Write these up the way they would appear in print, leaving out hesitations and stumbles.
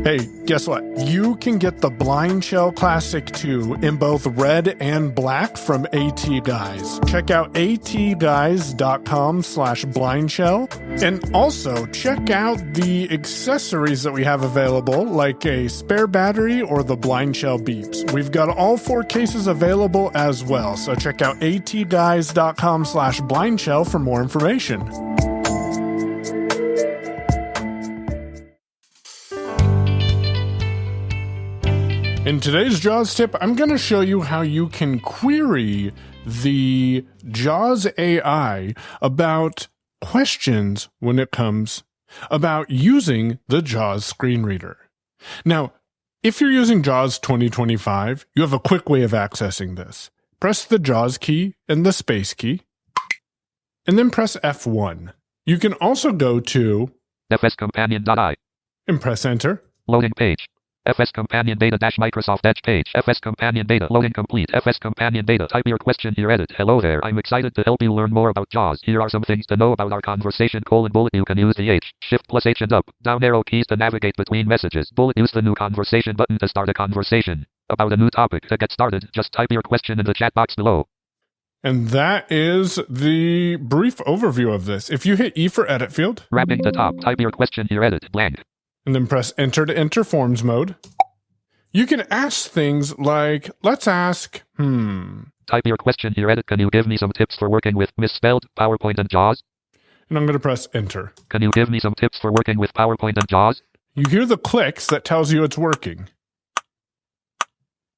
Hey, guess what? You can get the Blind Shell Classic 2 in both red and black from AT Guys. Check out atguys.com/blindshell. And also check out the accessories that we have available, like a spare battery or the Blind Shell beeps. We've got all 4 cases available as well. So check out atguys.com/blindshell for more information. In today's JAWS tip, I'm going to show you how you can query the JAWS AI about questions when it comes about using the JAWS screen reader. Now, if you're using JAWS 2025, you have a quick way of accessing this. Press the JAWS key and the space key, and then press F1. You can also go to fscompanion.i and press enter. Loading page. FS Companion Beta Microsoft Edge page. FS Companion Beta loading complete. FS Companion Beta. Type your question here. Edit. Hello there. I'm excited to help you learn more about JAWS. Here are some things to know about our conversation. Bullet. You can use the Shift plus H and up, down arrow keys to navigate between messages. Bullet. Use the new conversation button to start a conversation about a new topic. To get started, just type your question in the chat box below. And that is the brief overview of this. If you hit E for edit field, Wrapping the top, type your question here. Edit blank. And then press enter to enter forms mode. You can ask things like, let's ask, Type your question here. Edit. Can you give me some tips for working with misspelled PowerPoint and JAWS? And I'm going to press enter. Can you give me some tips for working with PowerPoint and JAWS? You hear the clicks that tells you it's working.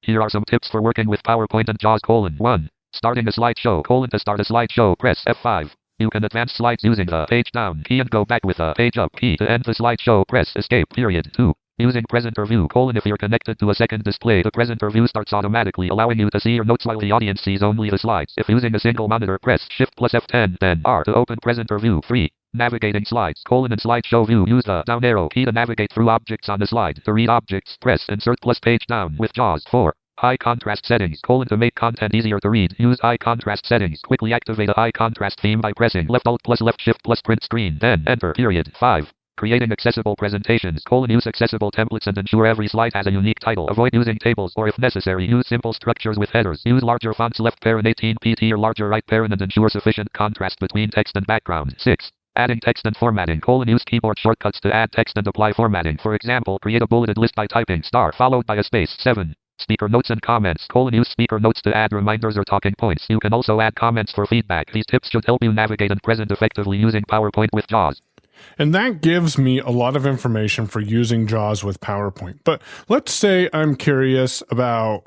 Here are some tips for working with PowerPoint and JAWS. 1. Starting a slideshow. To start a slideshow, press F5. You can advance slides using the page down key and go back with the page up key. To end the slideshow, press escape. 2. Using presenter view. If you're connected to a second display, the presenter view starts automatically, allowing you to see your notes while the audience sees only the slides. If using a single monitor, press Shift plus F10, then R to open presenter view. 3. Navigating slides. In slideshow view, use the down arrow key to navigate through objects on the slide. To read objects, press Insert plus page down with JAWS. 4. High contrast settings. To make content easier to read, use high contrast settings. Quickly activate a high contrast theme by pressing Left Alt plus Left Shift plus print screen, then Enter. 5. Creating accessible presentations. Use accessible templates and ensure every slide has a unique title. Avoid using tables, or if necessary, use simple structures with headers. Use larger fonts, left parent 18 pt or larger right parent, and ensure sufficient contrast between text and background. 6. Adding text and formatting. Use keyboard shortcuts to add text and apply formatting. For example, create a bulleted list by typing star followed by a space. 7. Speaker notes and comments. Use speaker notes to add reminders or talking points. You can also add comments for feedback. These tips should help you navigate and present effectively using PowerPoint with JAWS. And that gives me a lot of information for using JAWS with PowerPoint. But let's say I'm curious about,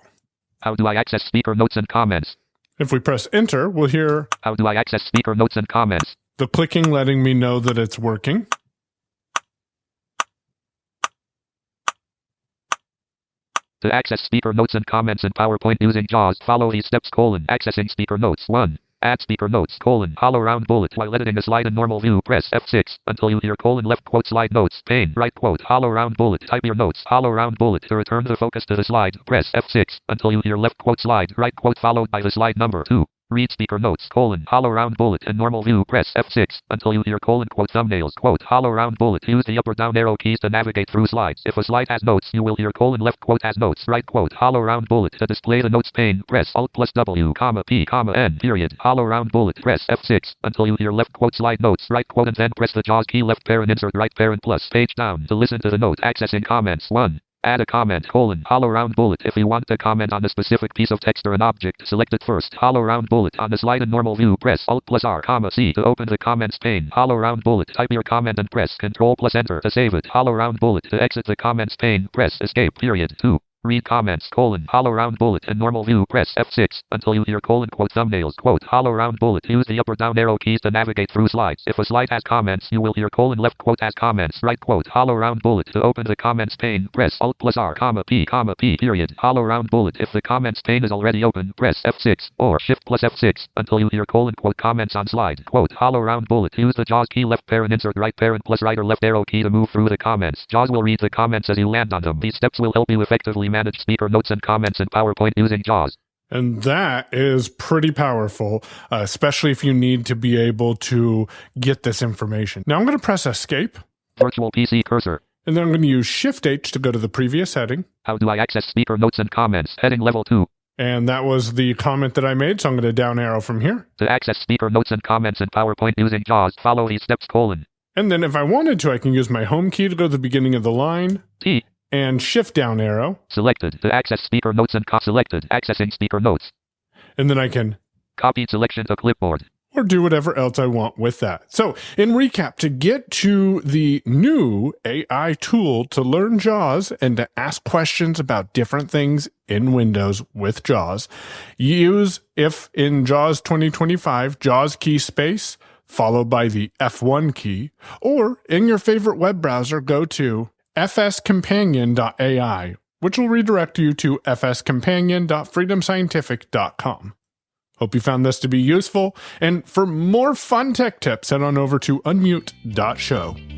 how do I access speaker notes and comments? If we press enter, we'll hear, how do I access speaker notes and comments? The clicking letting me know that it's working. To access speaker notes and comments in PowerPoint using JAWS, follow these steps. Accessing speaker notes. 1. Add speaker notes. Hollow round bullet. While editing a slide in normal view, press F6 until you hear left quote slide notes pane right quote hollow round bullet. Type your notes hollow round bullet. To return the focus to the slide, press F6 until you hear left quote slide right quote followed by the slide number. 2. Read speaker notes hollow round bullet. In normal view, press F6 until you hear quote thumbnails hollow round bullet. Use the up or down arrow keys to navigate through slides. If a slide has notes, you will hear left quote has notes right quote hollow round bullet. To display the notes pane, press Alt plus W, P, N period hollow round bullet. Press F6 until you hear left quote slide notes right quote, and then press the JAWS key left parent insert right parent plus page down to listen to the note. Accessing comments. 1. Add a comment, hollow round bullet. If you want to comment on a specific piece of text or an object, select it first. Hollow round bullet. On the slide in normal view, press Alt plus R, C to open the comments pane. Hollow round bullet. Type your comment and press Control plus Enter to save it. Hollow round bullet. To exit the comments pane, press Escape. 2. Read comments, hollow round bullet. In normal view, press F6 until you hear thumbnails, hollow round bullet. Use the up or down arrow keys to navigate through slides. If a slide has comments, you will hear left quote has comments, right quote, hollow round bullet. To open the comments pane, press Alt plus R, P period, hollow round bullet. If the comments pane is already open, press F6 or Shift plus F6 until you hear comments on slide, hollow round bullet. Use the JAWS key left parent insert right parent plus right or left arrow key to move through the comments. JAWS will read the comments as you land on them. These steps will help you effectively manage speaker notes and comments in PowerPoint using JAWS. And that is pretty powerful, especially if you need to be able to get this information. Now I'm going to press Escape. Virtual PC cursor. And then I'm going to use Shift-H to go to the previous heading. How do I access speaker notes and comments? Heading level 2. And that was the comment that I made, so I'm going to down arrow from here. To access speaker notes and comments in PowerPoint using JAWS, follow these steps, : And then if I wanted to, I can use my home key to go to the beginning of the line. T. And Shift down arrow. Selected. To access speaker notes and selected. Accessing speaker notes. And then I can copy selection to clipboard. Or do whatever else I want with that. So, in recap, to get to the new AI tool to learn JAWS and to ask questions about different things in Windows with JAWS, use, if in JAWS 2025, JAWS key space, followed by the F1 key, or in your favorite web browser, go to fscompanion.ai, which will redirect you to fscompanion.freedomscientific.com. Hope you found this to be useful, and for more fun tech tips, head on over to unmute.show.